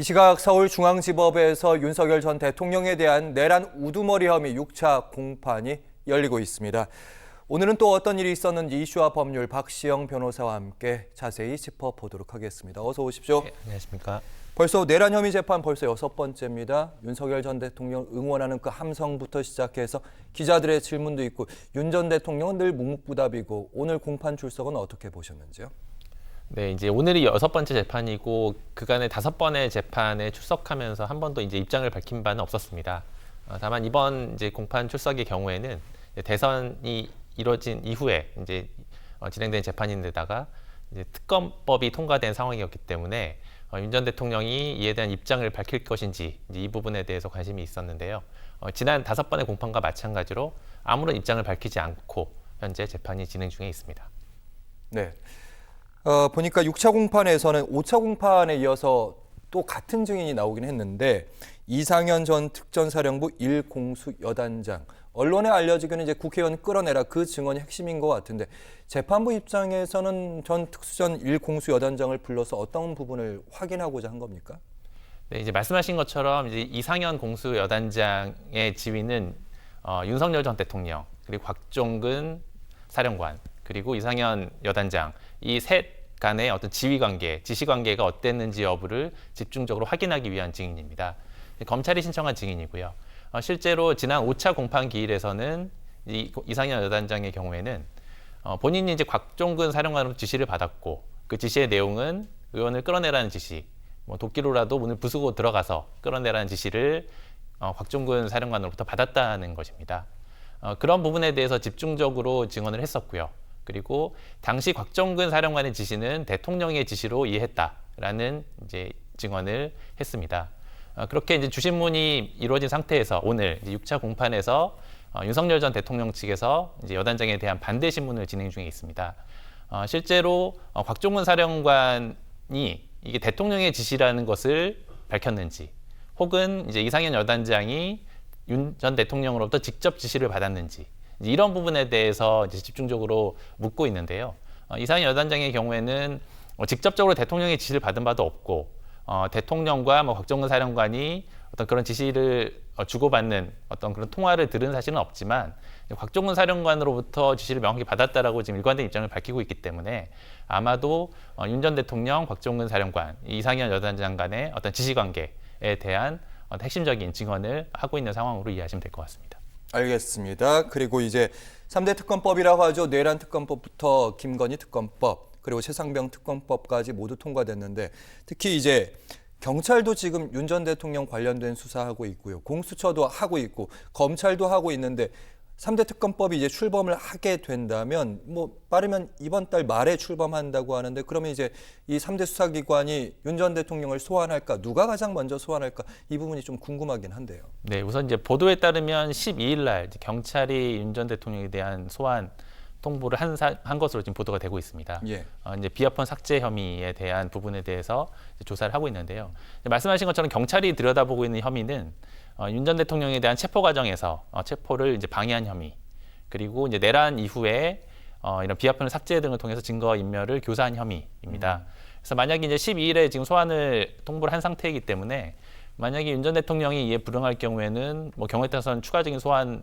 이 시각 서울중앙지법에서 윤석열 전 대통령에 대한 내란 우두머리 혐의 6차 공판이 열리고 있습니다. 오늘은 또 어떤 일이 있었는지 이슈와 법률 박시영 변호사와 함께 자세히 짚어보도록 하겠습니다. 어서 오십시오. 네, 안녕하십니까. 벌써 내란 혐의 재판 벌써 6번째입니다. 윤석열 전 대통령 응원하는 그 함성부터 시작해서 기자들의 질문도 있고 윤 전 대통령은 늘 묵묵부답이고 오늘 공판 출석은 어떻게 보셨는지요? 네, 이제 오늘이 6번째 재판이고 그간의 5번의 재판에 출석하면서 한 번도 이제 입장을 밝힌 바는 없었습니다. 다만 이번 이제 공판 출석의 경우에는 대선이 이뤄진 이후에 이제 진행된 재판인데다가 이제 특검법이 통과된 상황이었기 때문에 윤 전 대통령이 이에 대한 입장을 밝힐 것인지 이제 이 부분에 대해서 관심이 있었는데요. 지난 5번의 공판과 마찬가지로 아무런 입장을 밝히지 않고 현재 재판이 진행 중에 있습니다. 네. 보니까 6차 공판에서는 5차 공판에 이어서 또 같은 증인이 나오긴 했는데 이상현 전 특전사령부 1공수 여단장, 언론에 알려지기는 이제 국회의원 끌어내라 그 증언이 핵심인 것 같은데 재판부 입장에서는 전 특수전 1공수 여단장을 불러서 어떤 부분을 확인하고자 한 겁니까? 네, 이제 말씀하신 것처럼 이제 이상현 공수 여단장의 지위는 윤석열 전 대통령 그리고 곽종근 사령관 그리고 이상현 여단장 이 셋 간의 어떤 지휘 관계, 지시 관계가 어땠는지 여부를 집중적으로 확인하기 위한 증인입니다. 검찰이 신청한 증인이고요. 실제로 지난 5차 공판 기일에서는 이상현 여단장의 경우에는 본인이 이제 곽종근 사령관으로 지시를 받았고 그 지시의 내용은 의원을 끌어내라는 지시, 도끼로라도 문을 부수고 들어가서 끌어내라는 지시를 곽종근 사령관으로부터 받았다는 것입니다. 그런 부분에 대해서 집중적으로 증언을 했었고요. 그리고 당시 곽종근 사령관의 지시는 대통령의 지시로 이해했다라는 이제 증언을 했습니다. 그렇게 이제 주신문이 이루어진 상태에서 오늘 이제 6차 공판에서 윤석열 전 대통령 측에서 이제 여단장에 대한 반대 신문을 진행 중에 있습니다. 실제로 곽종근 사령관이 이게 대통령의 지시라는 것을 밝혔는지, 혹은 이제 이상현 여단장이 윤 전 대통령으로부터 직접 지시를 받았는지. 이런 부분에 대해서 이제 집중적으로 묻고 있는데요. 이상현 여단장의 경우에는 직접적으로 대통령의 지시를 받은 바도 없고 대통령과 곽종근 사령관이 어떤 그런 지시를 주고받는 어떤 그런 통화를 들은 사실은 없지만 곽종근 사령관으로부터 지시를 명확히 받았다라고 지금 일관된 입장을 밝히고 있기 때문에 아마도 윤 전 대통령, 곽종근 사령관, 이상현 여단장 간의 어떤 지시 관계에 대한 핵심적인 증언을 하고 있는 상황으로 이해하시면 될 것 같습니다. 알겠습니다. 그리고 이제 3대 특검법이라고 하죠. 내란 특검법부터 김건희 특검법, 그리고 최상병 특검법까지 모두 통과됐는데 특히 이제 경찰도 지금 윤 전 대통령 관련된 수사하고 있고요. 공수처도 하고 있고 검찰도 하고 있는데 3대 특검법이 이제 출범을 하게 된다면 빠르면 이번 달 말에 출범한다고 하는데 그러면 이제 이 3대 수사기관이 윤 전 대통령을 소환할까? 누가 가장 먼저 소환할까? 이 부분이 좀 궁금하긴 한데요. 네, 우선 이제 보도에 따르면 12일 날 경찰이 윤 전 대통령에 대한 소환 통보를 한 것으로 지금 보도가 되고 있습니다. 예. 이제 비합헌 삭제 혐의에 대한 부분에 대해서 조사를 하고 있는데요. 말씀하신 것처럼 경찰이 들여다보고 있는 혐의는 윤 전 대통령에 대한 체포 과정에서 체포를 이제 방해한 혐의, 그리고 이제 내란 이후에 이런 비합헌 삭제 등을 통해서 증거 인멸을 교사한 혐의입니다. 그래서 만약에 이제 12일에 지금 소환을 통보를 한 상태이기 때문에 만약에 윤 전 대통령이 이에 불응할 경우에는 경우에 따라서는 추가적인 소환을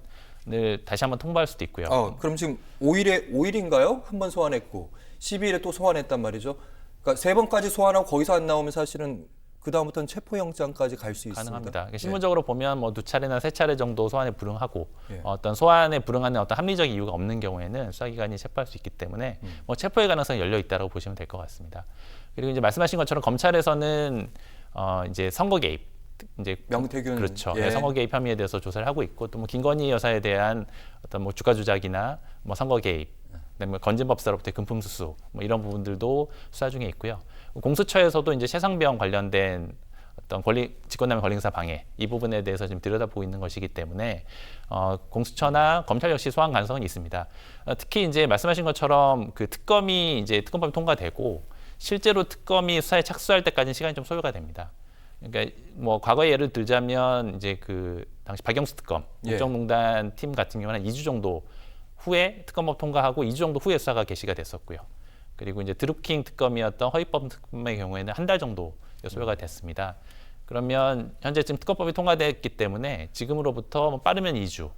다시 한번 통보할 수도 있고요. 그럼 지금 5일인가요? 한 번 소환했고 12일에 또 소환했단 말이죠. 그러니까 3번까지 소환하고 거기서 안 나오면 사실은 그 다음부터는 체포영장까지 갈 수 있습니다. 가능합니다. 신문적으로 보면 2차례나 3차례 정도 소환에 불응하고 예. 어떤 소환에 불응하는 어떤 합리적 이유가 없는 경우에는 수사기관이 체포할 수 있기 때문에 체포의 가능성이 열려 있다고 보시면 될 것 같습니다. 그리고 이제 말씀하신 것처럼 검찰에서는 이제 선거 개입, 이제 명태균 그렇죠. 예. 선거 개입 혐의에 대해서 조사를 하고 있고 또 김건희 여사에 대한 어떤 주가 조작이나 선거 개입, 그다음에 건진법사로부터의 금품 수수 이런 부분들도 수사 중에 있고요. 공수처에서도 이제 최상병 관련된 어떤 직권남용 권리행사 방해 이 부분에 대해서 지금 들여다보고 있는 것이기 때문에 공수처나 검찰 역시 소환 가능성은 있습니다. 특히 이제 말씀하신 것처럼 그 특검이 이제 특검법이 통과되고 실제로 특검이 수사에 착수할 때까지는 시간이 좀 소요가 됩니다. 그러니까 과거의 예를 들자면 이제 그 당시 박영수 특검 국정농단 팀 같은 경우는 2주 정도 후에 특검법 통과하고 2주 정도 후에 수사가 개시가 됐었고요. 그리고 이제 드루킹 특검이었던 허위법 특검의 경우에는 한 달 정도 소요가 됐습니다. 그러면 현재 지금 특검법이 통과됐기 때문에 지금으로부터 뭐 빠르면 2주,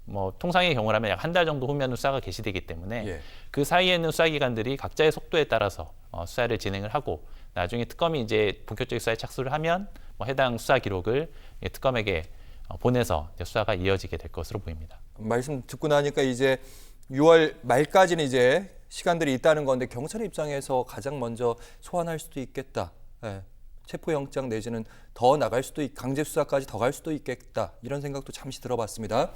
뭐 통상의 경우라면 약 한 달 정도 후면 수사가 개시되기 때문에 예. 그 사이에 있는 수사기관들이 각자의 속도에 따라서 수사를 진행을 하고 나중에 특검이 이제 본격적인 수사에 착수를 하면 뭐 해당 수사 기록을 특검에게 보내서 이제 수사가 이어지게 될 것으로 보입니다. 말씀 듣고 나니까 이제 6월 말까지는 이제 시간들이 있다는 건데 경찰의 입장에서 가장 먼저 소환할 수도 있겠다. 예. 체포영장 내지는 더 나갈 수도 강제 수사까지 더 갈 수도 있겠다. 이런 생각도 잠시 들어봤습니다.